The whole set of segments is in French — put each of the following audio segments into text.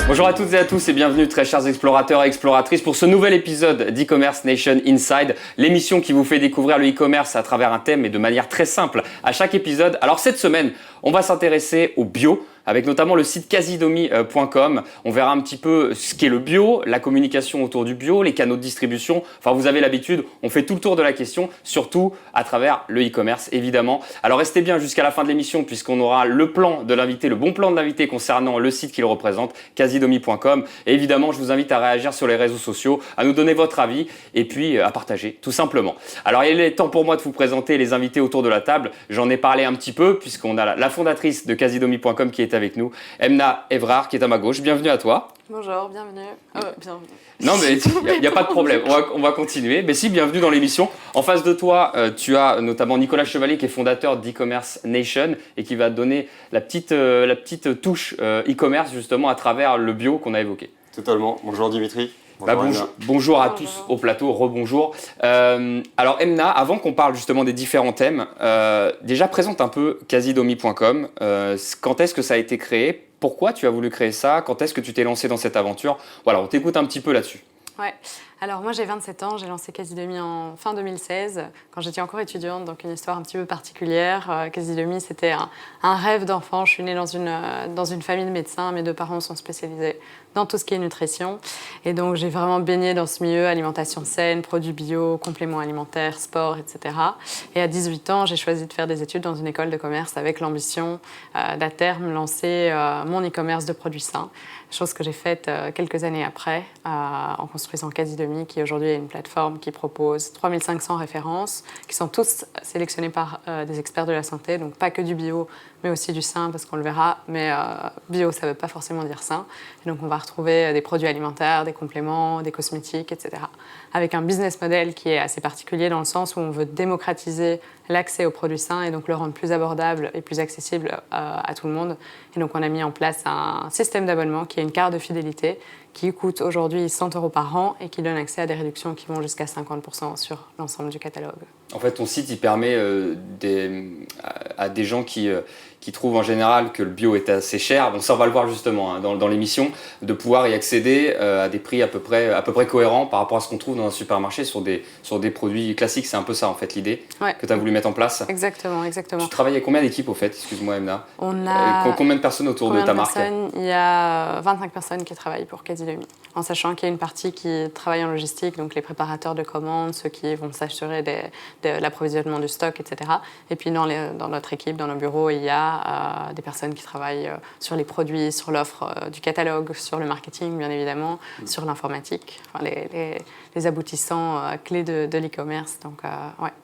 Bonjour à toutes et à tous et bienvenue très chers explorateurs et exploratrices pour ce nouvel épisode d'e-commerce Nation Inside, l'émission qui vous fait découvrir le e-commerce à travers un thème et de manière très simple à chaque épisode. Alors cette semaine, on va s'intéresser au bio, avec notamment le site quasidomi.com. On verra un petit peu ce qu'est le bio, la communication autour du bio, les canaux de distribution. Enfin, vous avez l'habitude, on fait tout le tour de la question, surtout à travers le e-commerce, évidemment. Alors, restez bien jusqu'à la fin de l'émission, puisqu'on aura le plan de l'invité, le bon plan de l'invité concernant le site qu'il représente, quasidomi.com. Et évidemment, je vous invite à réagir sur les réseaux sociaux, à nous donner votre avis et puis à partager, tout simplement. Alors, il est temps pour moi de vous présenter les invités autour de la table. J'en ai parlé un petit peu, puisqu'on a la fondatrice de quasidomi.com qui est avec nous, Emna Evrard, qui est à ma gauche. Bienvenue à toi. Bonjour, bienvenue. Bienvenue. Non, mais il n'y a pas de problème, on va continuer. Mais si, bienvenue dans l'émission. En face de toi, tu as notamment Nicolas Chevalier, qui est fondateur d'e-commerce Nation et qui va te donner la petite touche e-commerce justement à travers le bio qu'on a évoqué. Totalement. Bonjour Dimitri. Bonjour à tous au plateau, rebonjour. Alors Emna, avant qu'on parle justement des différents thèmes, déjà présente un peu quasidomi.com. Quand est-ce que ça a été créé ? Pourquoi tu as voulu créer ça ? Quand est-ce que tu t'es lancé dans cette aventure ? Voilà, on t'écoute un petit peu là-dessus. Ouais. Alors moi j'ai 27 ans, j'ai lancé Quasidomi en fin 2016 quand j'étais encore étudiante, donc une histoire un petit peu particulière. Quasidomi c'était un rêve d'enfant. Je suis née dans une famille de médecins, mes deux parents sont spécialisés dans tout ce qui est nutrition et donc j'ai vraiment baigné dans ce milieu, alimentation saine, produits bio, compléments alimentaires, sport, etc. Et à 18 ans j'ai choisi de faire des études dans une école de commerce avec l'ambition d'à terme lancer mon e-commerce de produits sains. Chose que j'ai faite quelques années après en construisant Quasidomi, qui aujourd'hui est une plateforme qui propose 3500 références, qui sont tous sélectionnées par des experts de la santé, donc pas que du bio, mais aussi du sain, parce qu'on le verra, mais bio, ça ne veut pas forcément dire sain. Et donc on va retrouver des produits alimentaires, des compléments, des cosmétiques, etc. Avec un business model qui est assez particulier dans le sens où on veut démocratiser l'accès aux produits sains et donc le rendre plus abordable et plus accessible à tout le monde. Et donc on a mis en place un système d'abonnement qui est une carte de fidélité qui coûte aujourd'hui 100 € par an et qui donne accès à des réductions qui vont jusqu'à 50% sur l'ensemble du catalogue. En fait, ton site, il permet à des gens qui trouvent en général que le bio est assez cher, bon ça on va le voir justement dans l'émission, de pouvoir y accéder à des prix à peu près cohérents par rapport à ce qu'on trouve dans un supermarché sur des produits classiques. C'est un peu ça en fait l'idée que tu as voulu mettre en place. Exactement. Tu travailles avec combien d'équipes au fait ? Excuse-moi Emna. On a combien de personnes autour de ta marque ? Il y a 25 personnes qui travaillent pour Quasidomi, en sachant qu'il y a une partie qui travaille en logistique, donc les préparateurs de commandes, ceux qui vont s'assurer de l'approvisionnement du stock, etc. Et puis dans notre équipe, dans nos bureaux, il y a des personnes qui travaillent sur les produits, sur l'offre du catalogue, sur le marketing bien évidemment, sur l'informatique, enfin, les aboutissants clés de l'e-commerce. Donc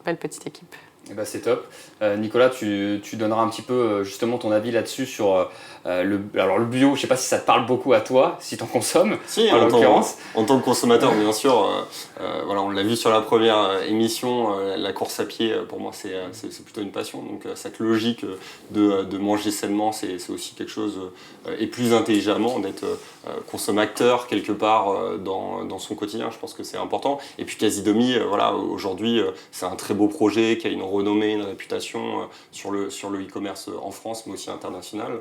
belle petite équipe. Eh ben, c'est top. Nicolas, tu donneras un petit peu justement ton avis là-dessus sur le bio. Je ne sais pas si ça te parle beaucoup à toi, si tu en consommes, si, en l'occurrence. En tant que consommateur, bien sûr. On l'a vu sur la première émission, la course à pied, pour moi, c'est plutôt une passion. Donc cette logique de manger sainement, c'est aussi quelque chose, et plus intelligemment, d'être consommateur quelque part dans son quotidien. Je pense que c'est important. Et puis Quasidomi, aujourd'hui, c'est un très beau projet qui a une renommée, une réputation sur le e-commerce en France, mais aussi international.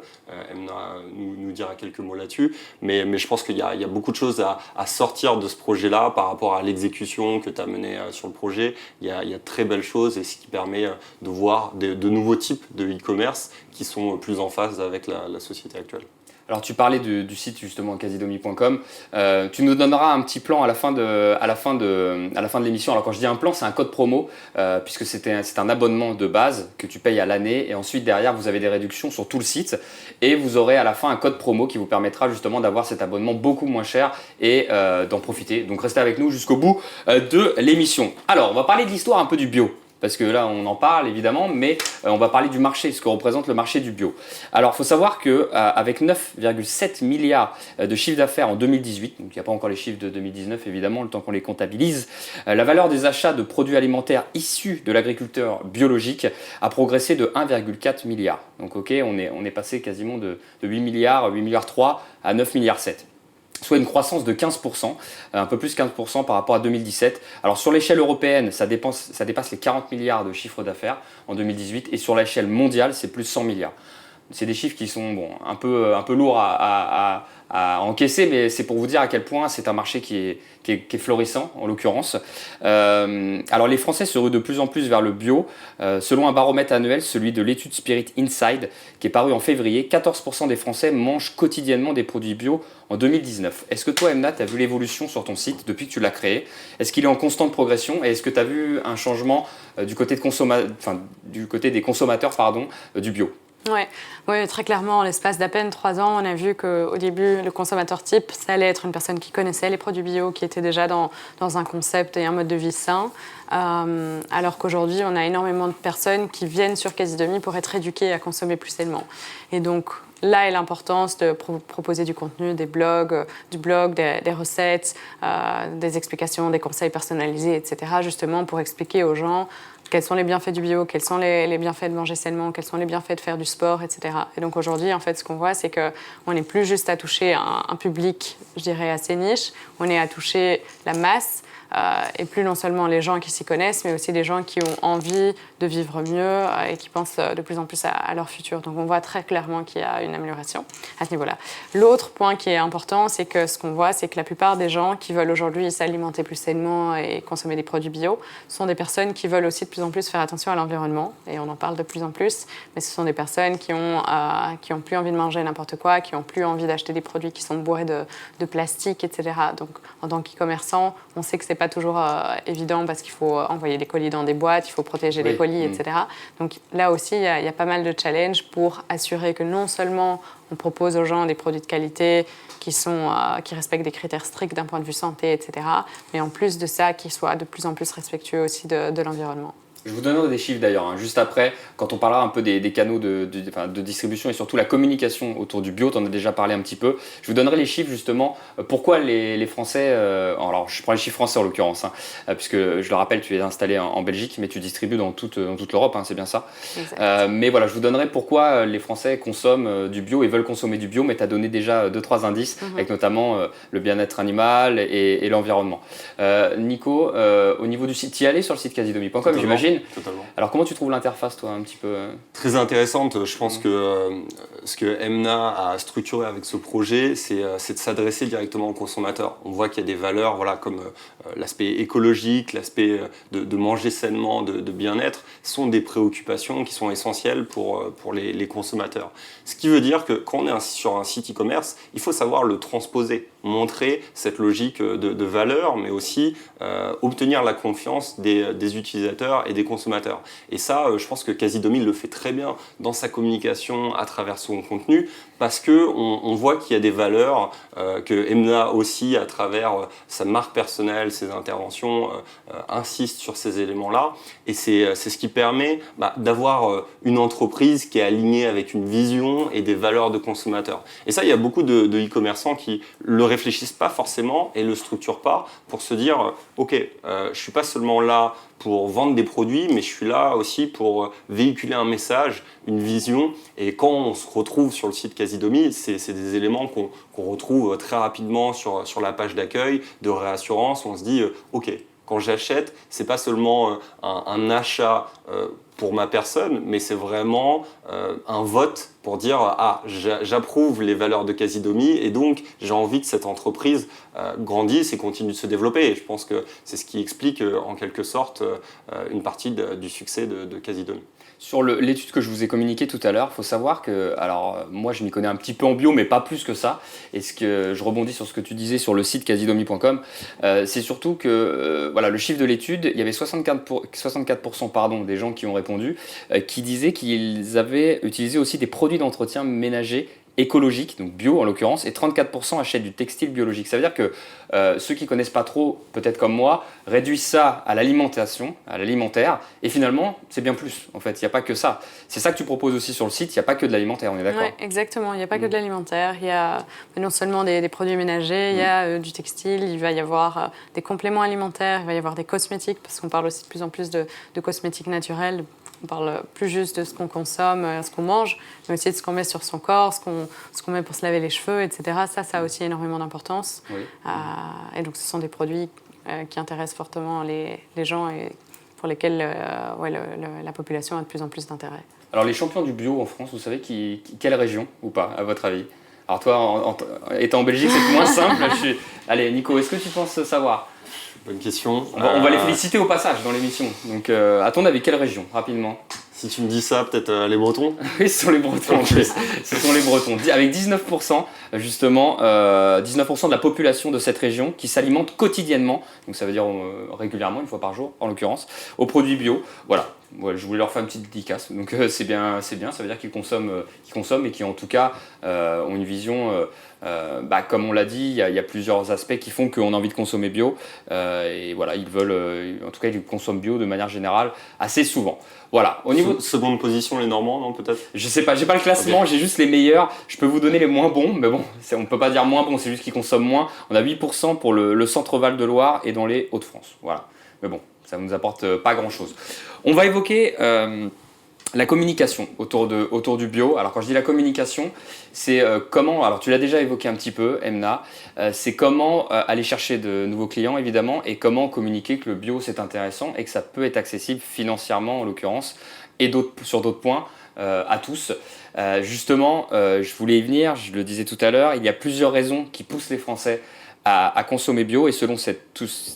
Emna nous dira quelques mots là-dessus. Mais je pense qu'il y a beaucoup de choses à sortir de ce projet-là par rapport à l'exécution que tu as menée sur le projet. Il y a de très belles choses et ce qui permet de voir de nouveaux types de e-commerce qui sont plus en phase avec la société actuelle. Alors tu parlais du site justement quasidomi.com. Tu nous donneras un petit plan à la fin de l'émission. Alors quand je dis un plan, c'est un code promo puisque c'est un abonnement de base que tu payes à l'année et ensuite derrière vous avez des réductions sur tout le site et vous aurez à la fin un code promo qui vous permettra justement d'avoir cet abonnement beaucoup moins cher et d'en profiter. Donc restez avec nous jusqu'au bout de l'émission. Alors on va parler de l'histoire un peu du bio. Parce que là, on en parle évidemment, mais on va parler du marché, ce que représente le marché du bio. Alors, il faut savoir qu'avec 9,7 milliards de chiffre d'affaires en 2018, donc il n'y a pas encore les chiffres de 2019 évidemment, le temps qu'on les comptabilise, la valeur des achats de produits alimentaires issus de l'agriculteur biologique a progressé de 1,4 milliard. Donc ok, on est passé quasiment de 8 milliards 3 à 9 milliards 7. soit une croissance de 15%, un peu plus 15% par rapport à 2017. Alors sur l'échelle européenne, ça dépasse les 40 milliards de chiffre d'affaires en 2018, et sur l'échelle mondiale, c'est plus 100 milliards. C'est des chiffres qui sont un peu lourds à encaisser, mais c'est pour vous dire à quel point c'est un marché qui est florissant, en l'occurrence. Alors les Français se ruent de plus en plus vers le bio. Selon un baromètre annuel, celui de l'étude Spirit Inside, qui est paru en février, 14% des Français mangent quotidiennement des produits bio en 2019. Est-ce que toi, Emna, tu as vu l'évolution sur ton site depuis que tu l'as créé? Est-ce qu'il est en constante progression? Et est-ce que tu as vu un changement du côté des consommateurs du bio? Oui, très clairement, en l'espace d'à peine 3 ans, on a vu qu'au début, le consommateur type, ça allait être une personne qui connaissait les produits bio, qui était déjà dans un concept et un mode de vie sain, alors qu'aujourd'hui, on a énormément de personnes qui viennent sur Quasi-Demi pour être éduquées à consommer plus sainement. Et donc, là est l'importance de proposer du contenu, des blogs, des recettes, des explications, des conseils personnalisés, etc., justement pour expliquer aux gens quels sont les bienfaits du bio, quels sont les bienfaits de manger sainement, quels sont les bienfaits de faire du sport, etc. Et donc aujourd'hui, en fait, ce qu'on voit, c'est qu'on n'est plus juste à toucher un public, je dirais, assez niche, on est à toucher la masse, et plus non seulement les gens qui s'y connaissent, mais aussi les gens qui ont envie de vivre mieux et qui pensent de plus en plus à leur futur. Donc on voit très clairement qu'il y a une amélioration à ce niveau-là. L'autre point qui est important, c'est que ce qu'on voit, c'est que la plupart des gens qui veulent aujourd'hui s'alimenter plus sainement et consommer des produits bio sont des personnes qui veulent aussi de plus en plus faire attention à l'environnement, et on en parle de plus en plus, mais ce sont des personnes qui ont plus envie de manger n'importe quoi, qui ont plus envie d'acheter des produits qui sont bourrés de plastique, etc. Donc en tant qu'e-commerçant, on sait que c'est pas toujours évident parce qu'il faut envoyer les colis dans des boîtes, il faut protéger les colis, etc. Donc là aussi, il y a pas mal de challenges pour assurer que non seulement on propose aux gens des produits de qualité qui respectent des critères stricts d'un point de vue santé, etc., mais en plus de ça, qu'ils soient de plus en plus respectueux aussi de l'environnement. Je vous donnerai des chiffres d'ailleurs, juste après, quand on parlera un peu des canaux de distribution et surtout la communication autour du bio, tu en as déjà parlé un petit peu. Je vous donnerai les chiffres justement, pourquoi les Français, alors je prends les chiffres français en l'occurrence, puisque je le rappelle, tu es installé en Belgique, mais tu distribues dans toute l'Europe, c'est bien ça. Mais voilà, je vous donnerai pourquoi les Français consomment du bio et veulent consommer du bio, mais tu as donné déjà 2-3 indices, avec notamment le bien-être animal et l'environnement. Nico, au niveau du site, tu y es allé sur le site quasidomi.com, j'imagine. Totalement. Alors comment tu trouves l'interface, toi, un petit peu Très intéressante. Je pense que ce que Emna a structuré avec ce projet, c'est de s'adresser directement aux consommateurs. On voit qu'il y a des valeurs, comme l'aspect écologique, l'aspect de manger sainement, de bien-être, sont des préoccupations qui sont essentielles pour les consommateurs. Ce qui veut dire que quand on est sur un site e-commerce, il faut savoir le transposer, montrer cette logique de valeur, mais aussi obtenir la confiance des utilisateurs et des consommateurs. Et ça, je pense que Quasi-Demi le fait très bien dans sa communication à travers son contenu, parce qu'on voit qu'il y a des valeurs que Emna aussi, à travers sa marque personnelle, ses interventions, insiste sur ces éléments-là. Et c'est ce qui permet d'avoir une entreprise qui est alignée avec une vision et des valeurs de consommateurs. Et ça, il y a beaucoup de e-commerçants qui le réfléchissent pas forcément et le structurent pas pour se dire ok, je suis pas seulement là pour vendre des produits, mais je suis là aussi pour véhiculer un message, une vision. Et quand on se retrouve sur le site Quasi-Demi, c'est des éléments qu'on retrouve très rapidement sur la page d'accueil, de réassurance. On se dit ok, quand j'achète, c'est pas seulement un achat pour ma personne, mais c'est vraiment un vote pour dire j'approuve les valeurs de Quasi-Demi et donc j'ai envie que cette entreprise grandisse et continue de se développer. Et je pense que c'est ce qui explique en quelque sorte une partie du succès de Quasi-Demi. Sur l'étude que je vous ai communiquée tout à l'heure, il faut savoir que, alors moi je m'y connais un petit peu en bio, mais pas plus que ça. Et ce que je rebondis sur ce que tu disais sur le site quasidomi.com, c'est surtout que le chiffre de l'étude, il y avait 64% des gens qui ont répondu, qui disaient qu'ils avaient utilisé aussi des produits d'entretien ménager écologique, donc bio en l'occurrence, et 34% achètent du textile biologique. Ça veut dire que ceux qui ne connaissent pas trop, peut-être comme moi, réduisent ça à l'alimentation, à l'alimentaire, et finalement, c'est bien plus. En fait, il n'y a pas que ça. C'est ça que tu proposes aussi sur le site, il n'y a pas que de l'alimentaire, on est d'accord ? Oui, exactement. Il n'y a pas que de l'alimentaire. Il y a non seulement des produits ménagers, il y a du textile, il va y avoir des compléments alimentaires, il va y avoir des cosmétiques, parce qu'on parle aussi de plus en plus de cosmétiques naturels. On parle plus juste de ce qu'on consomme, ce qu'on mange, mais aussi de ce qu'on met sur son corps, ce qu'on ce qu'on met pour se laver les cheveux, etc. Ça a aussi énormément d'importance. Oui. Et donc, ce sont des produits qui intéressent fortement les gens et pour lesquels la population a de plus en plus d'intérêt. Alors les champions du bio en France, vous savez quelle région ou pas, à votre avis? Alors toi, étant en Belgique, c'est moins simple. Allez, Nico, est-ce que tu penses savoir? Bonne question. On va les féliciter au passage dans l'émission. Donc, à ton avis, quelle région, rapidement? Si tu me dis ça, peut-être les Bretons. Oui, ce sont les Bretons en plus. Ce sont les Bretons. Avec 19%, justement, 19% de la population de cette région qui s'alimente quotidiennement, donc ça veut dire régulièrement, une fois par jour en l'occurrence, aux produits bio. Voilà. Ouais, je voulais leur faire une petite dédicace. Donc c'est bien, ça veut dire qu'ils consomment et qui en tout cas ont une vision, comme on l'a dit, il y a plusieurs aspects qui font qu'on a envie de consommer bio. Et voilà, ils veulent, en tout cas, ils consomment bio de manière générale assez souvent. Voilà. Au niveau seconde position, les Normands, non, peut-être? Je sais pas, j'ai pas le classement, okay. J'ai juste les meilleurs. Je peux vous donner les moins bons, mais bon, on peut pas dire moins bons, c'est juste qu'ils consomment moins. On a 8% pour le centre-val de Loire et dans les Hauts-de-France. Voilà. Mais bon, ça ne nous apporte pas grand-chose. On va évoquer la communication autour du bio. Alors quand je dis la communication, c'est comment, alors tu l'as déjà évoqué un petit peu, Emna, c'est comment aller chercher de nouveaux clients évidemment et comment communiquer que le bio c'est intéressant et que ça peut être accessible financièrement en l'occurrence et sur d'autres points à tous. Justement, je voulais y venir, je le disais tout à l'heure, il y a plusieurs raisons qui poussent les Français à consommer bio et selon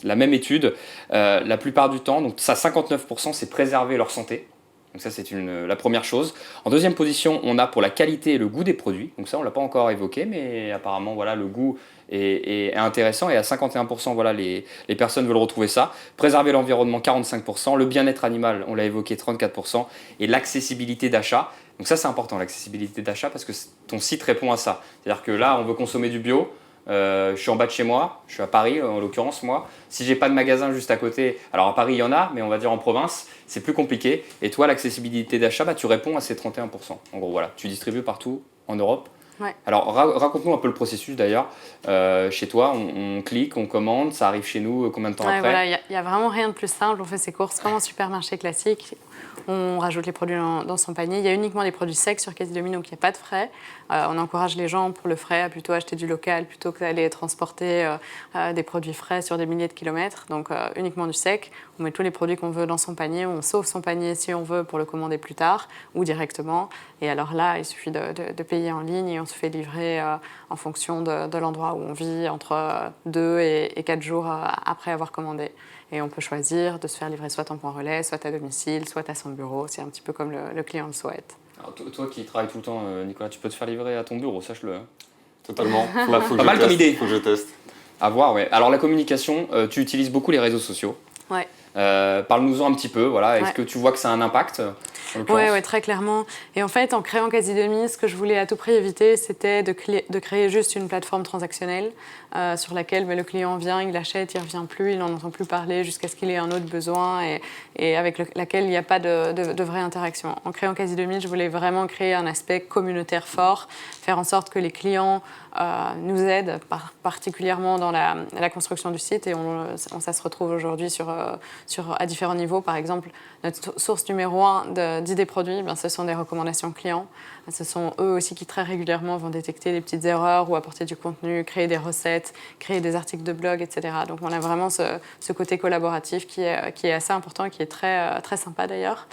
la même étude, la plupart du temps, donc ça 59%, c'est préserver leur santé. Donc ça, c'est la première chose. En deuxième position, on a pour la qualité et le goût des produits. Donc ça, on ne l'a pas encore évoqué, mais apparemment, voilà, le goût est intéressant. Et à 51%, voilà, les personnes veulent retrouver ça. Préserver l'environnement, 45%. Le bien-être animal, on l'a évoqué, 34%. Et l'accessibilité d'achat. Donc ça, c'est important, l'accessibilité d'achat, parce que ton site répond à ça. C'est-à-dire que là, on veut consommer du bio. Je suis en bas de chez moi, je suis à Paris en l'occurrence moi. Si j'ai pas de magasin juste à côté, alors à Paris il y en a, mais on va dire en province, c'est plus compliqué. Et toi, l'accessibilité d'achat, tu réponds à ces 31%. En gros, voilà, tu distribues partout en Europe. Ouais. Alors raconte-nous un peu le processus d'ailleurs. Chez toi, on clique, on commande, ça arrive chez nous combien de temps après? Voilà, il n'y a vraiment rien de plus simple. On fait ses courses comme un supermarché classique. On rajoute les produits dans son panier. Il y a uniquement des produits secs sur Quasi-Demi, donc il n'y a pas de frais. On encourage les gens pour le frais à plutôt acheter du local plutôt que d'aller transporter des produits frais sur des milliers de kilomètres. Donc uniquement du sec. On met tous les produits qu'on veut dans son panier. On sauve son panier si on veut pour le commander plus tard ou directement. Et alors là, il suffit de payer en ligne et on se fait livrer en fonction de l'endroit où on vit entre 2 et 4 jours après avoir commandé. Et on peut choisir de se faire livrer soit en point relais, soit à domicile, soit à son bureau. C'est un petit peu comme le client le souhaite. Alors toi qui travailles tout le temps, Nicolas, tu peux te faire livrer à ton bureau, sache-le. Totalement. Faut pas mal comme idée. Faut que je teste. À voir, ouais. Alors la communication, tu utilises beaucoup les réseaux sociaux. Ouais. Parle-nous-en un petit peu. Voilà. Est-ce que tu vois que ça a un impact? Oui, très clairement. Et en fait, en créant Quasi-Demi, ce que je voulais à tout prix éviter, c'était de créer juste une plateforme transactionnelle sur laquelle le client vient, il achète, il ne revient plus, il n'en entend plus parler jusqu'à ce qu'il ait un autre besoin et avec laquelle il n'y a pas de vraie interaction. En créant Quasi-Demi, je voulais vraiment créer un aspect communautaire fort, faire en sorte que les clients nous aident particulièrement dans la construction du site et ça se retrouve aujourd'hui à différents niveaux. Par exemple, notre source numéro 1 d'idées produits, ce sont des recommandations clients. Ce sont eux aussi qui très régulièrement vont détecter les petites erreurs ou apporter du contenu, créer des recettes, créer des articles de blog, etc. Donc on a vraiment ce côté collaboratif qui est assez important et qui est très, très sympa d'ailleurs.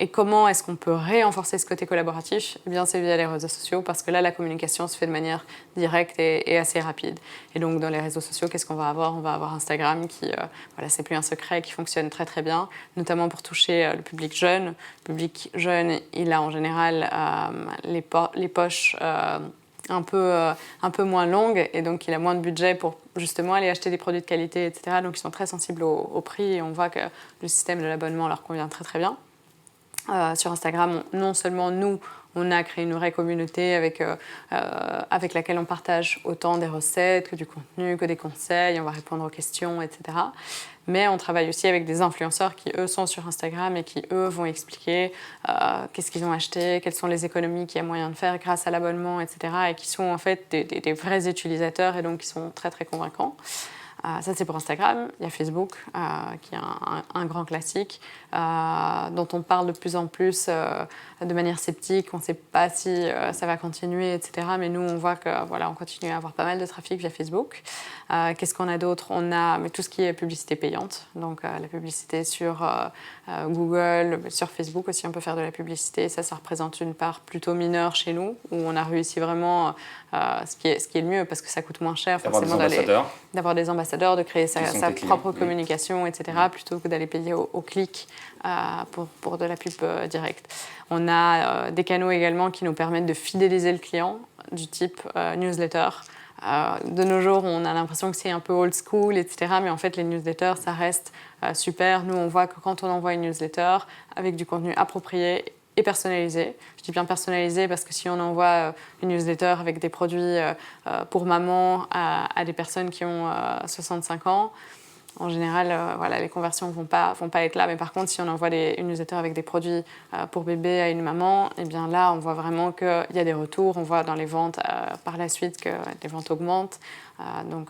Et comment est-ce qu'on peut renforcer ce côté collaboratif? Eh bien, c'est via les réseaux sociaux parce que là, la communication se fait de manière directe et assez rapide. Et donc dans les réseaux sociaux, qu'est-ce qu'on va avoir? On va avoir Instagram qui, c'est plus un secret, qui fonctionne très très bien, notamment pour toucher le public jeune. Le public jeune, il a en général les poches un peu moins longues et donc il a moins de budget pour justement aller acheter des produits de qualité, etc. Donc ils sont très sensibles au prix et on voit que le système de l'abonnement leur convient très très bien. Sur Instagram, non seulement nous, on a créé une vraie communauté avec laquelle on partage autant des recettes que du contenu, que des conseils, on va répondre aux questions, etc. Mais on travaille aussi avec des influenceurs qui, eux, sont sur Instagram et qui, eux, vont expliquer qu'est-ce qu'ils ont acheté, quelles sont les économies qu'il y a moyen de faire grâce à l'abonnement, etc. Et qui sont en fait des vrais utilisateurs et donc qui sont très, très convaincants. Ça, c'est pour Instagram. Il y a Facebook, qui est un grand classique, dont on parle de plus en plus de manière sceptique. On ne sait pas si ça va continuer, etc. Mais nous, on voit que voilà, on continue à avoir pas mal de trafic via Facebook. Qu'est-ce qu'on a d'autre? On a tout ce qui est publicité payante. Donc, la publicité sur Google, sur Facebook aussi, on peut faire de la publicité. Ça représente une part plutôt mineure chez nous, où on a réussi vraiment ce qui est le mieux, parce que ça coûte moins cher forcément d'avoir des ambassadeurs, de créer sa propre communication, etc., plutôt que d'aller payer au clic pour de la pub directe. On a des canaux également qui nous permettent de fidéliser le client, du type newsletter. De nos jours, on a l'impression que c'est un peu old school, etc., mais en fait, les newsletters, ça reste super. Nous, on voit que quand on envoie une newsletter avec du contenu approprié et personnalisé. Je dis bien personnalisé parce que si on envoie une newsletter avec des produits pour maman à des personnes qui ont 65 ans, en général, voilà, les conversions ne vont pas être là. Mais par contre, si on envoie une newsletter avec des produits pour bébé à une maman, eh bien là, on voit vraiment qu'il y a des retours. On voit dans les ventes par la suite que les ventes augmentent. Donc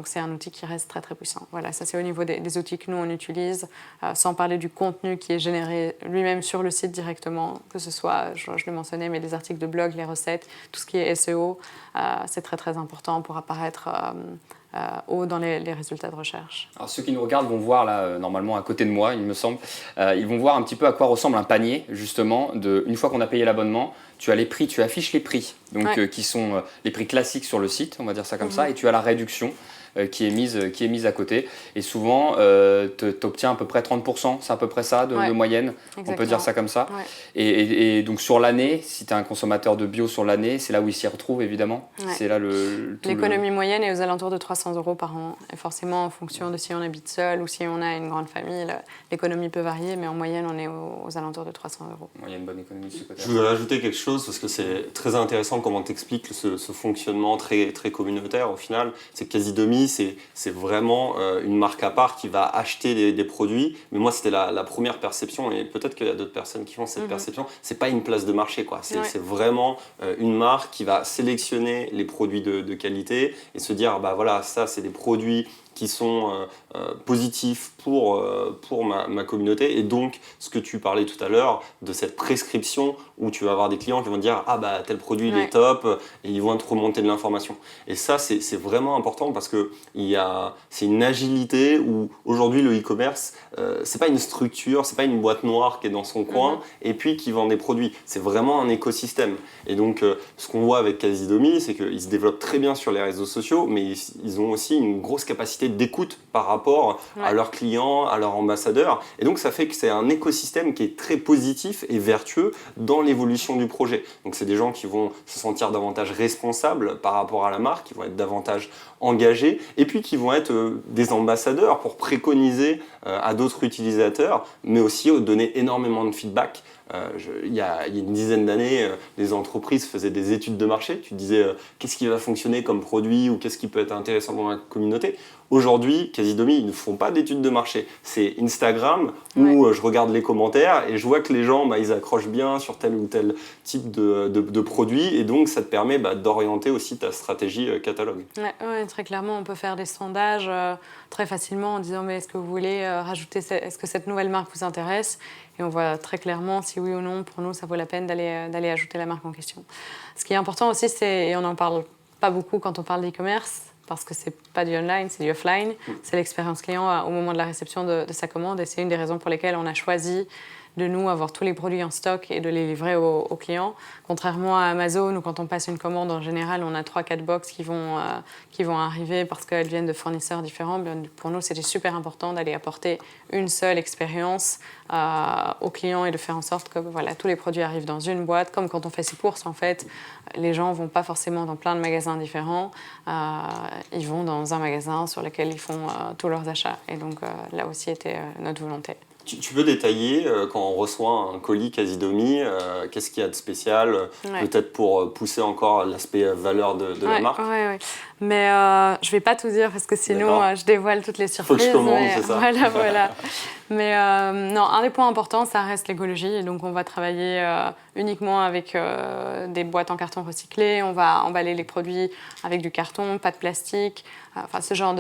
c'est un outil qui reste très très puissant. Voilà, ça c'est au niveau des outils que nous on utilise, sans parler du contenu qui est généré lui-même sur le site directement, que ce soit, je le mentionnais, mais les articles de blog, les recettes, tout ce qui est SEO, c'est très très important pour apparaître haut dans les résultats de recherche. Alors ceux qui nous regardent vont voir là, normalement à côté de moi, il me semble, ils vont voir un petit peu à quoi ressemble un panier, justement, une fois qu'on a payé l'abonnement. Tu as les prix, tu affiches les prix, donc qui sont les prix classiques sur le site, on va dire ça comme ça, et tu as la réduction qui est mise à côté. Et souvent, tu obtiens à peu près 30%, c'est à peu près ça de moyenne, exactement. On peut dire ça comme ça. Ouais. Et donc sur l'année, si tu es un consommateur de bio sur l'année, c'est là où il s'y retrouve évidemment. Ouais. C'est là l'économie moyenne est aux alentours de 300 € par an. Et forcément, en fonction de si on habite seul ou si on a une grande famille, l'économie peut varier, mais en moyenne, on est aux alentours de 300 €. Il y a une bonne économie de ce côté. Je voudrais ajouter quelque chose, parce que c'est très intéressant comment tu expliques ce fonctionnement très, très communautaire au final. C'est que Casidomi, c'est vraiment une marque à part qui va acheter des produits. Mais moi, c'était la première perception, et peut-être qu'il y a d'autres personnes qui font cette perception. C'est pas une place de marché, quoi. C'est vraiment une marque qui va sélectionner les produits de qualité et se dire, bah voilà, ça, c'est des produits qui sont positifs pour ma communauté. Et donc, ce que tu parlais tout à l'heure, de cette prescription où tu vas avoir des clients qui vont dire « Ah bah tel produit il est top » et ils vont te remonter de l'information. Et ça, c'est vraiment important parce que c'est une agilité où aujourd'hui le e-commerce, c'est pas une structure, c'est pas une boîte noire qui est dans son coin et puis qui vend des produits. C'est vraiment un écosystème. Et donc, ce qu'on voit avec Casidomi, c'est qu'ils se développent très bien sur les réseaux sociaux, mais ils ont aussi une grosse capacité d'écoute par rapport à leurs clients, à leurs ambassadeurs. Et donc, ça fait que c'est un écosystème qui est très positif et vertueux dans l'évolution du projet. Donc, c'est des gens qui vont se sentir davantage responsables par rapport à la marque, qui vont être davantage engagés et puis qui vont être des ambassadeurs pour préconiser à d'autres utilisateurs, mais aussi donner énormément de feedback. Il y a une dizaine d'années, les entreprises faisaient des études de marché. Tu te disais qu'est-ce qui va fonctionner comme produit ou qu'est-ce qui peut être intéressant pour la communauté. Aujourd'hui, Casidomi, ils ne font pas d'études de marché. C'est Instagram où je regarde les commentaires et je vois que les gens, ils accrochent bien sur tel ou tel type de produit. Et donc, ça te permet d'orienter aussi ta stratégie catalogue. Ouais, très clairement, on peut faire des sondages très facilement en disant mais est-ce que vous voulez rajouter, est-ce que cette nouvelle marque vous intéresse? Et on voit très clairement si oui ou non, pour nous, ça vaut la peine d'aller ajouter la marque en question. Ce qui est important aussi, et on n'en parle pas beaucoup quand on parle d'e-commerce, parce que c'est pas du online, c'est du offline. C'est l'expérience client au moment de la réception de sa commande. Et c'est une des raisons pour lesquelles on a choisi de nous avoir tous les produits en stock et de les livrer aux clients. Contrairement à Amazon, où quand on passe une commande, en général, on a 3-4 box qui vont arriver parce qu'elles viennent de fournisseurs différents. Bien, pour nous, c'était super important d'aller apporter une seule expérience aux clients et de faire en sorte que tous les produits arrivent dans une boîte. Comme quand on fait ses courses, en fait, les gens ne vont pas forcément dans plein de magasins différents. Ils vont dans un magasin sur lequel ils font tous leurs achats. Et donc, là aussi était notre volonté. Tu peux détailler, quand on reçoit un colis Casidomi, qu'est-ce qu'il y a de spécial, peut-être pour pousser encore l'aspect valeur de la marque. Oui. Mais je ne vais pas tout dire parce que sinon je dévoile toutes les surprises. Faut que je commande, c'est ça. Voilà. Mais non, un des points importants, ça reste l'écologie. Et donc, on va travailler uniquement avec des boîtes en carton recyclé. On va emballer les produits avec du carton, pas de plastique. Enfin, ce genre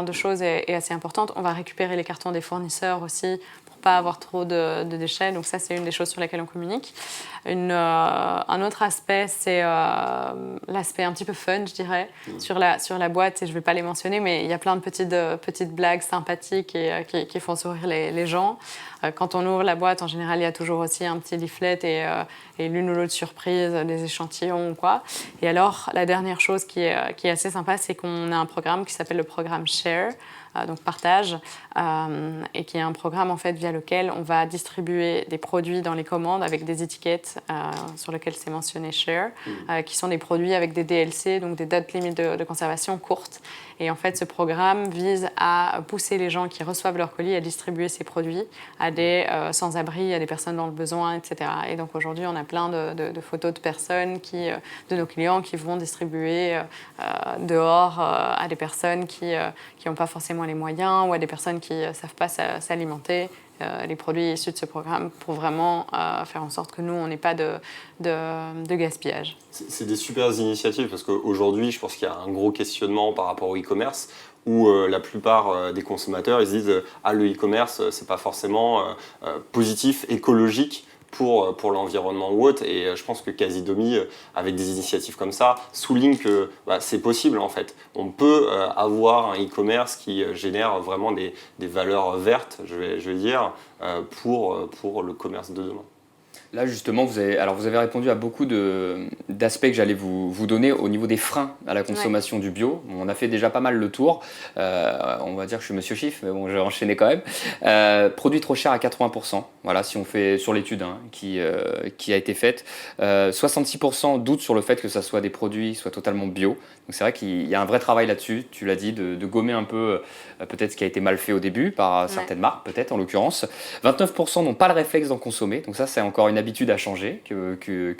de choses est assez importante. On va récupérer les cartons des fournisseurs aussi pour pas avoir trop de déchets. Donc ça, c'est une des choses sur lesquelles on communique. Un autre aspect, c'est l'aspect un petit peu fun, je dirais, sur la boîte. Et je vais pas les mentionner, mais il y a plein de petites blagues sympathiques et qui font sourire les gens. Quand on ouvre la boîte, en général, il y a toujours aussi un petit leaflet et l'une ou l'autre surprise, des échantillons ou quoi. Et alors, la dernière chose qui est assez sympa, c'est qu'on a un programme qui s'appelle le programme Share, donc partage, et qui est un programme en fait via lequel on va distribuer des produits dans les commandes avec des étiquettes sur lesquelles c'est mentionné Share, qui sont des produits avec des DLC, donc des dates limites de conservation courtes. Et en fait, ce programme vise à pousser les gens qui reçoivent leur colis à distribuer ces produits à des sans-abri, à des personnes dans le besoin, etc. Et donc aujourd'hui, on a plein de photos de personnes, de nos clients qui vont distribuer dehors à des personnes qui n'ont pas forcément les moyens ou à des personnes qui ne savent pas s'alimenter. Les produits issus de ce programme pour vraiment faire en sorte que nous, on n'ait pas de gaspillage. C'est des super initiatives parce qu'aujourd'hui, je pense qu'il y a un gros questionnement par rapport au e-commerce où la plupart des consommateurs ils se disent le e-commerce, c'est pas forcément positif, écologique pour l'environnement ou autre. Et je pense que Casidomi, avec des initiatives comme ça, souligne que c'est possible en fait. On peut avoir un e-commerce qui génère vraiment des valeurs vertes, je vais dire, pour le commerce de demain. Là, justement, vous avez répondu à beaucoup d'aspects que j'allais vous donner au niveau des freins à la consommation du bio. On a fait déjà pas mal le tour. On va dire que je suis monsieur chiffre, mais bon, je vais enchaîner quand même. Produit trop cher à 80%. Voilà, si on fait sur l'étude qui a été faite. 66% doutent sur le fait que ça soit des produits qui soient totalement bio. Donc c'est vrai qu'il y a un vrai travail là-dessus. Tu l'as dit, de gommer un peu peut-être ce qui a été mal fait au début par certaines marques, peut-être en l'occurrence. 29% n'ont pas le réflexe d'en consommer. Donc ça, c'est encore une habitude à changer, que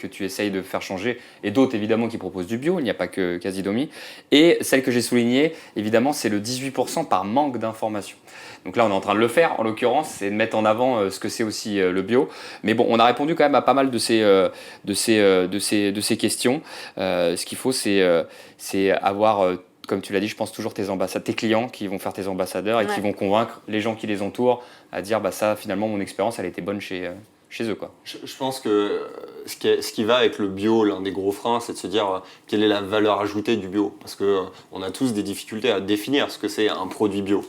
tu essayes de faire changer, et d'autres évidemment qui proposent du bio, il n'y a pas que Casidomi. Et celle que j'ai soulignée, évidemment, c'est le 18% par manque d'information. Donc là, on est en train de le faire, en l'occurrence, c'est de mettre en avant ce que c'est aussi le bio. Mais bon, on a répondu quand même à pas mal de ces questions. Ce qu'il faut, c'est avoir... comme tu l'as dit, je pense toujours tes clients qui vont faire tes ambassadeurs et qui vont convaincre les gens qui les entourent à dire ça, finalement, mon expérience, elle était bonne chez eux, quoi. Je pense que ce qui va avec le bio, l'un des gros freins, c'est de se dire quelle est la valeur ajoutée du bio. Parce qu'on a tous des difficultés à définir ce que c'est un produit bio.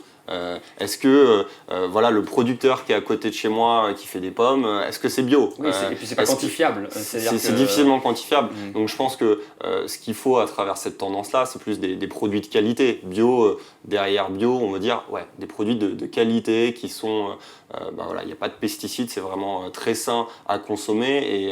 Est-ce que le producteur qui est à côté de chez moi qui fait des pommes, est-ce que c'est bio? Oui, et puis c'est pas quantifiable. C'est difficilement quantifiable. Donc je pense que ce qu'il faut à travers cette tendance-là, c'est plus des produits de qualité. Bio, derrière bio, on veut dire des produits de qualité qui sont... il n'y a pas de pesticides, c'est vraiment très sain à consommer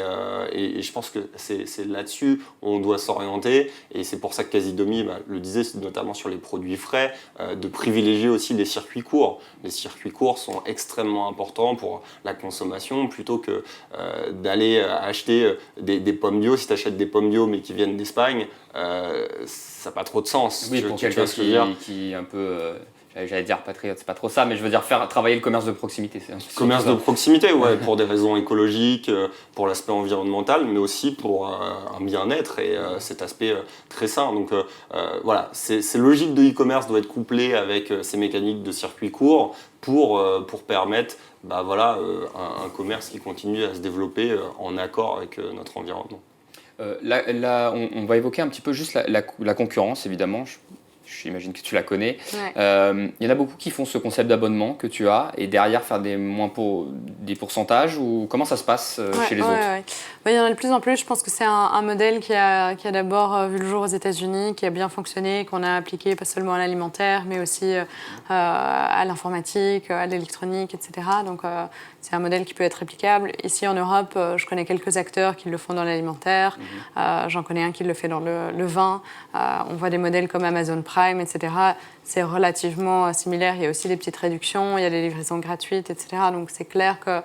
et je pense que c'est là-dessus où on doit s'orienter et c'est pour ça que Casidomi le disait, notamment sur les produits frais, de privilégier aussi les circuits courts. Les circuits courts sont extrêmement importants pour la consommation plutôt que d'aller acheter des pommes bio. Si tu achètes des pommes bio mais qui viennent d'Espagne, ça n'a pas trop de sens. Oui, pour quelqu'un qui est un peu... J'allais dire patriote, c'est pas trop ça, mais je veux dire faire travailler le commerce de proximité. Commerce de proximité, pour des raisons écologiques, pour l'aspect environnemental, mais aussi pour un bien-être et cet aspect très sain. Donc ces logiques de e-commerce doivent être couplées avec ces mécaniques de circuit court pour permettre un commerce qui continue à se développer en accord avec notre environnement. Là, on va évoquer un petit peu juste la concurrence, évidemment. J'imagine que tu la connais. Il y en a beaucoup qui font ce concept d'abonnement que tu as et derrière faire des pourcentages ou comment ça se passe chez les autres? Il y en a de plus en plus. Je pense que c'est un modèle qui a d'abord vu le jour aux États-Unis, qui a bien fonctionné, qu'on a appliqué pas seulement à l'alimentaire, mais aussi à l'informatique, à l'électronique, etc. Donc c'est un modèle qui peut être réplicable. Ici en Europe, je connais quelques acteurs qui le font dans l'alimentaire. J'en connais un qui le fait dans le vin. On voit des modèles comme Amazon Prime, etc. C'est relativement similaire. Il y a aussi des petites réductions, il y a des livraisons gratuites, etc. Donc c'est clair que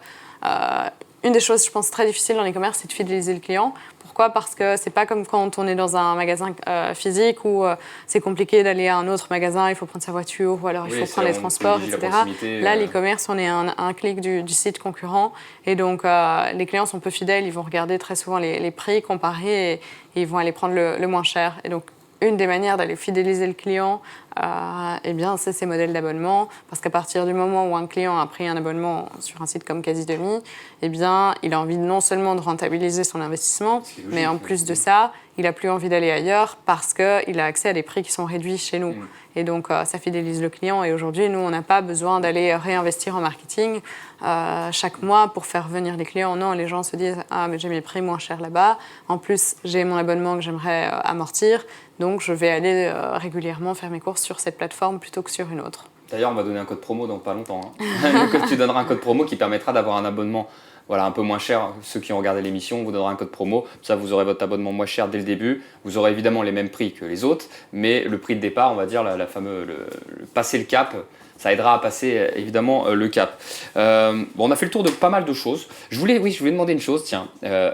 une des choses, je pense, très difficiles dans l'e-commerce, c'est de fidéliser le client. Pourquoi ? Parce que c'est pas comme quand on est dans un magasin physique où c'est compliqué d'aller à un autre magasin, il faut prendre sa voiture ou alors il faut prendre les transports, etc. Là, l'e-commerce, on est à un clic du site concurrent et donc les clients sont peu fidèles, ils vont regarder très souvent les prix comparés et ils vont aller prendre le moins cher. Et donc, une des manières d'aller fidéliser le client, c'est ces modèles d'abonnement. Parce qu'à partir du moment où un client a pris un abonnement sur un site comme Quasi-Demi, il a envie non seulement de rentabiliser son investissement, mais en plus de ça, il n'a plus envie d'aller ailleurs parce qu'il a accès à des prix qui sont réduits chez nous. Et donc, ça fidélise le client. Et aujourd'hui, nous, on n'a pas besoin d'aller réinvestir en marketing chaque mois pour faire venir les clients. Non, les gens se disent « Ah, mais j'ai mes prix moins chers là-bas. En plus, j'ai mon abonnement que j'aimerais amortir. Donc, je vais aller régulièrement faire mes courses sur cette plateforme plutôt que sur une autre. » D'ailleurs, on va donner un code promo dans pas longtemps. Tu donneras un code promo qui permettra d'avoir un abonnement un peu moins cher. Ceux qui ont regardé l'émission, vous donnerez un code promo. Ça, vous aurez votre abonnement moins cher dès le début. Vous aurez évidemment les mêmes prix que les autres, mais le prix de départ, on va dire, passer le cap, ça aidera à passer évidemment le cap. On a fait le tour de pas mal de choses. Je voulais demander une chose, tiens,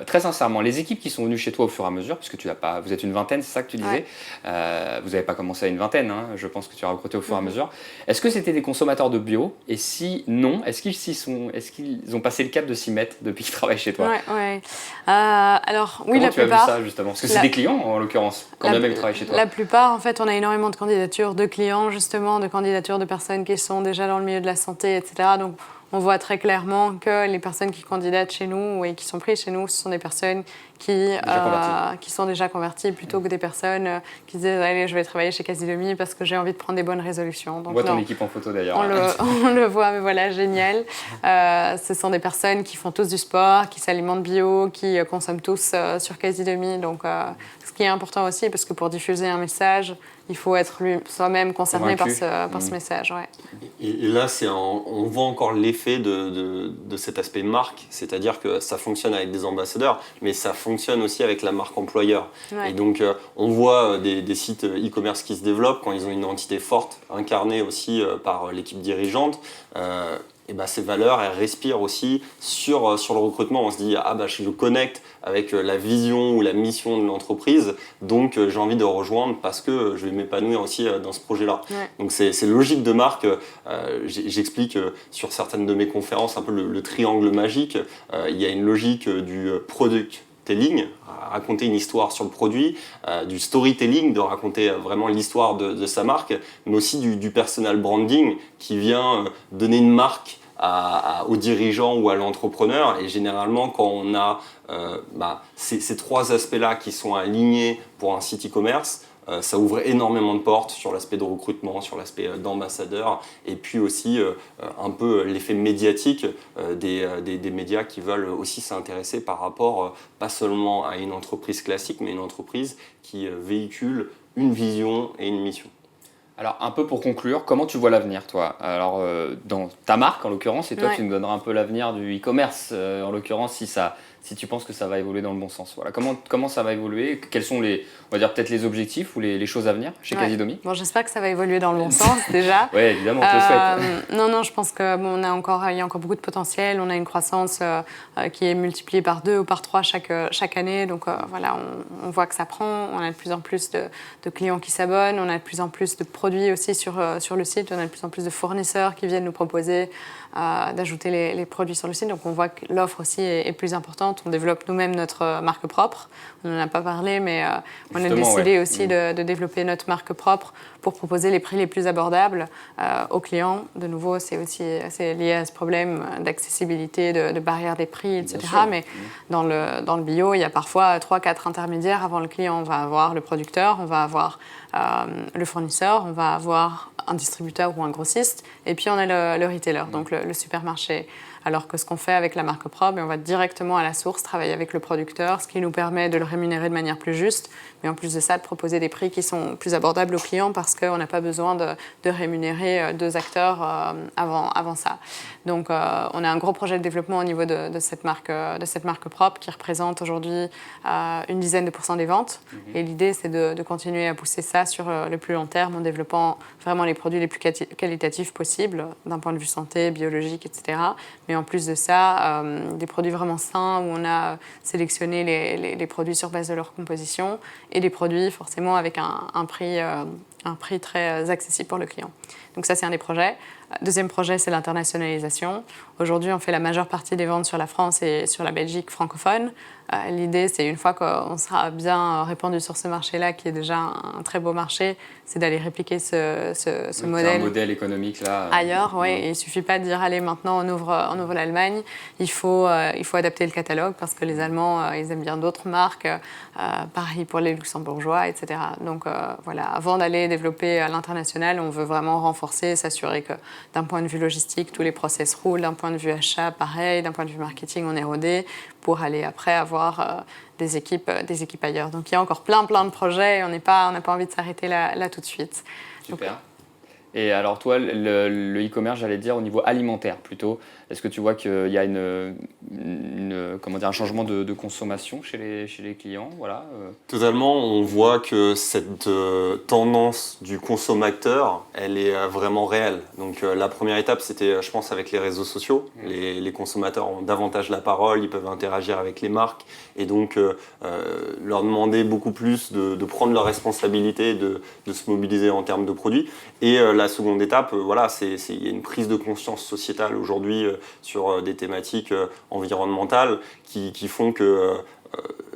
très sincèrement, les équipes qui sont venues chez toi au fur et à mesure, puisque vous êtes une vingtaine, c'est ça que tu disais, vous n'avez pas commencé à une vingtaine, hein, je pense que tu as recruté au fur et à mesure. Est-ce que c'était des consommateurs de bio? Et si non, est-ce qu'ils ont passé le cap de s'y mettre depuis qu'ils travaillent chez toi? Ouais. Alors, oui, Comment la tu as plupart. vu ça justement? Parce que c'est des clients en l'occurrence, quand même ils travaillent chez toi. La plupart, en fait, on a énormément de candidatures de clients, justement, de candidatures de personnes qui sont déjà dans le milieu de la santé, etc. Donc, on voit très clairement que les personnes qui candidatent chez nous et qui sont prises chez nous, ce sont des personnes qui sont déjà converties plutôt que des personnes qui disent « Allez, je vais travailler chez Quasi-Demi parce que j'ai envie de prendre des bonnes résolutions. » On voit ton équipe en photo d'ailleurs. On le voit, mais voilà, génial. Ce sont des personnes qui font tous du sport, qui s'alimentent bio, qui consomment tous sur Quasi-Demi. Donc, ce qui est important aussi, parce que pour diffuser un message, il faut être soi-même concerné par ce message. Ouais. Et là, on voit encore l'effet de cet aspect marque, c'est-à-dire que ça fonctionne avec des ambassadeurs, mais ça fonctionne aussi avec la marque employeur. Ouais. Et donc, on voit des sites e-commerce qui se développent quand ils ont une identité forte, incarnée aussi par l'équipe dirigeante. Et ces valeurs, elles respirent aussi sur le recrutement. On se dit, je connecte avec la vision ou la mission de l'entreprise, donc j'ai envie de rejoindre parce que je vais m'épanouir aussi dans ce projet-là. Ouais. Donc c'est logique de marque. J'explique sur certaines de mes conférences un peu le triangle magique. Il y a une logique du product telling, raconter une histoire sur le produit, du storytelling, de raconter vraiment l'histoire de sa marque, mais aussi du personal branding qui vient donner une marque aux dirigeants ou à l'entrepreneur. Et généralement, quand on a ces trois aspects-là qui sont alignés pour un site e-commerce, ça ouvre énormément de portes sur l'aspect de recrutement, sur l'aspect d'ambassadeur, et puis aussi un peu l'effet médiatique des médias qui veulent aussi s'intéresser par rapport pas seulement à une entreprise classique, mais une entreprise qui véhicule une vision et une mission. Alors, un peu pour conclure, comment tu vois l'avenir, toi? Alors, dans ta marque, en l'occurrence, et toi, tu nous donneras un peu l'avenir du e-commerce, en l'occurrence, si tu penses que ça va évoluer dans le bon sens. Voilà. Comment ça va évoluer? Quels sont on va dire peut-être les objectifs ou les choses à venir chez Quasi-Demi? Bon, j'espère que ça va évoluer dans le bon sens, déjà. Oui, évidemment, on te le souhaite. Non, je pense qu'il y a encore beaucoup de potentiel. On a une croissance qui est multipliée par 2 ou par 3 chaque année. Donc, on voit que ça prend. On a de plus en plus de clients qui s'abonnent. On a de plus en plus de produits aussi sur le site. On a de plus en plus de fournisseurs qui viennent nous proposer d'ajouter les produits sur le site. Donc, on voit que l'offre aussi est plus importante. On développe nous-mêmes notre marque propre. On n'en a pas parlé, mais on a décidé aussi de développer notre marque propre pour proposer les prix les plus abordables aux clients. De nouveau, c'est lié à ce problème d'accessibilité, de barrière des prix, etc. Mais dans le bio, il y a parfois 3-4 intermédiaires avant le client. On va avoir le producteur, on va avoir le fournisseur, on va avoir un distributeur ou un grossiste, et puis on a le retailer, donc le supermarché. Alors que ce qu'on fait avec la marque propre, on va directement à la source travailler avec le producteur, ce qui nous permet de le rémunérer de manière plus juste, mais en plus de ça, de proposer des prix qui sont plus abordables aux clients parce qu'on n'a pas besoin de rémunérer 2 acteurs avant ça. Donc, on a un gros projet de développement au niveau de cette marque propre qui représente aujourd'hui une dizaine de % des ventes. Et l'idée, c'est de continuer à pousser ça sur le plus long terme en développant vraiment les produits les plus qualitatifs possibles d'un point de vue santé, biologique, etc. Mais en plus de ça, des produits vraiment sains où on a sélectionné les produits sur base de leur composition et des produits forcément avec un prix très accessible pour le client. Donc ça, c'est un des projets. Deuxième projet, c'est l'internationalisation. Aujourd'hui, on fait la majeure partie des ventes sur la France et sur la Belgique francophone. L'idée, c'est une fois qu'on sera bien répandu sur ce marché-là, qui est déjà un très beau marché, c'est d'aller répliquer ce modèle. Un modèle économique là. Ailleurs, oui. Il ne suffit pas de dire, allez, maintenant, on ouvre l'Allemagne. Il faut adapter le catalogue parce que les Allemands, ils aiment bien d'autres marques. Pareil pour les Luxembourgeois, etc. Donc, voilà, avant d'aller développer à l'international, on veut vraiment renforcer, s'assurer que d'un point de vue logistique, tous les process roulent. D'un point de vue achat, pareil. D'un point de vue marketing, on est rodé pour aller après avoir des équipes ailleurs. Donc, il y a encore plein de projets et on n'a pas envie de s'arrêter là tout de suite. Super. Donc, et alors toi, le e-commerce, j'allais dire au niveau alimentaire plutôt, est-ce que tu vois qu'il y a un changement de consommation chez les clients, voilà. Totalement, on voit que cette tendance du consommateur, elle est vraiment réelle. Donc la première étape, c'était, je pense, avec les réseaux sociaux. Les consommateurs ont davantage la parole, ils peuvent interagir avec les marques et donc leur demander beaucoup plus de prendre leurs responsabilités, de se mobiliser en termes de produits. Et la seconde étape, il y a une prise de conscience sociétale aujourd'hui sur des thématiques environnementales qui font que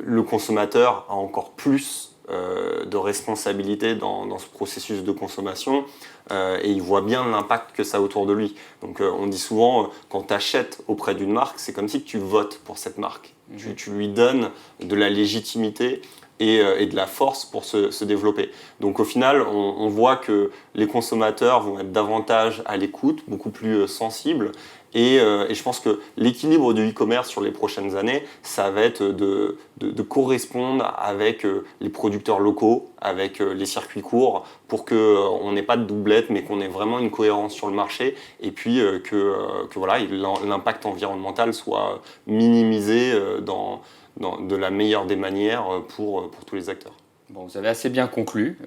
le consommateur a encore plus de responsabilité dans ce processus de consommation et il voit bien l'impact que ça a autour de lui. Donc on dit souvent, quand tu achètes auprès d'une marque, c'est comme si tu votes pour cette marque. Tu lui donnes de la légitimité et de la force pour se développer. Donc au final, on voit que les consommateurs vont être davantage à l'écoute, beaucoup plus sensibles. Et je pense que l'équilibre du e-commerce sur les prochaines années, ça va être de correspondre avec les producteurs locaux, avec les circuits courts, pour qu'on n'ait pas de doublette, mais qu'on ait vraiment une cohérence sur le marché, et puis que l'impact environnemental soit minimisé de la meilleure des manières pour tous les acteurs. Bon, vous avez assez bien conclu.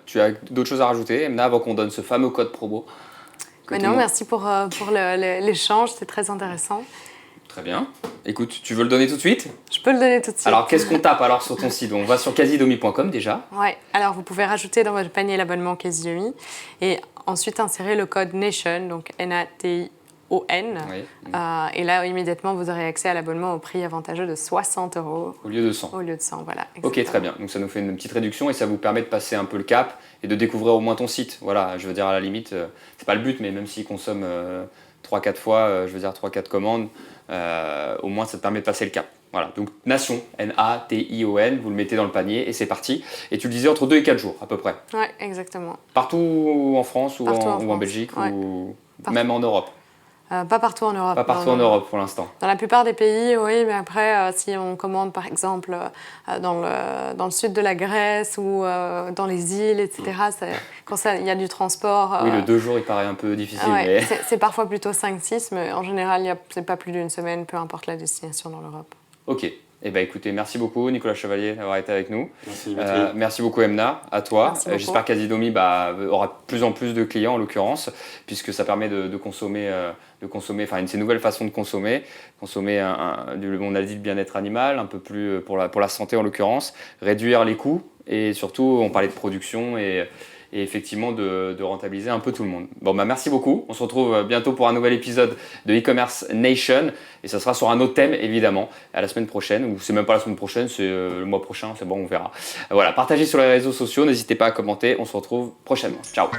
Tu as d'autres choses à rajouter, Emna, avant qu'on donne ce fameux code promo? Merci pour l'échange, c'est très intéressant. Très bien. Écoute, tu veux le donner tout de suite? Je peux le donner tout de suite. Alors, qu'est-ce qu'on tape alors sur ton site? On va sur quasidomi.com déjà. Ouais. Alors, vous pouvez rajouter dans votre panier l'abonnement Quasidomi et ensuite insérer le code NATION, donc NATION. Oui. Et là, immédiatement, vous aurez accès à l'abonnement au prix avantageux de 60 €. Au lieu de 100. Au lieu de 100, voilà. Exactement. Ok, très bien. Donc ça nous fait une petite réduction et ça vous permet de passer un peu le cap et de découvrir au moins ton site. Voilà, je veux dire, à la limite, c'est pas le but, mais même s'ils consomment 3-4 fois, 3-4 commandes, au moins ça te permet de passer le cap. Voilà, donc Nation, N-A-T-I-O-N, vous le mettez dans le panier et c'est parti. Et tu le disais entre 2 et 4 jours à peu près. Ouais, exactement. Partout en France ou en Belgique ouais. ou même en Europe? Pas partout en Europe. Pas partout en Europe pour l'instant. Dans la plupart des pays, oui, mais après, si on commande par exemple dans le sud de la Grèce ou dans les îles, etc., quand il y a du transport... Oui, le 2 jours, il paraît un peu difficile. Ouais, mais... c'est parfois plutôt 5-6, mais en général, c'est pas plus d'une semaine, peu importe la destination dans l'Europe. Ok. Eh ben, écoutez, merci beaucoup Nicolas Chevalier d'avoir été avec nous. Merci, merci beaucoup Emna, à toi. J'espère que Quasidomi aura de plus en plus de clients en l'occurrence, puisque ça permet de consommer, ces nouvelles façons de consommer on a dit le bien-être animal, un peu plus pour la santé en l'occurrence, réduire les coûts et surtout on parlait de production et effectivement de rentabiliser un peu tout le monde. Bon, merci beaucoup. On se retrouve bientôt pour un nouvel épisode de e-commerce Nation et ça sera sur un autre thème évidemment à la semaine prochaine, ou c'est même pas la semaine prochaine, c'est le mois prochain, c'est bon, on verra. Voilà, partagez sur les réseaux sociaux, n'hésitez pas à commenter, on se retrouve prochainement. Ciao.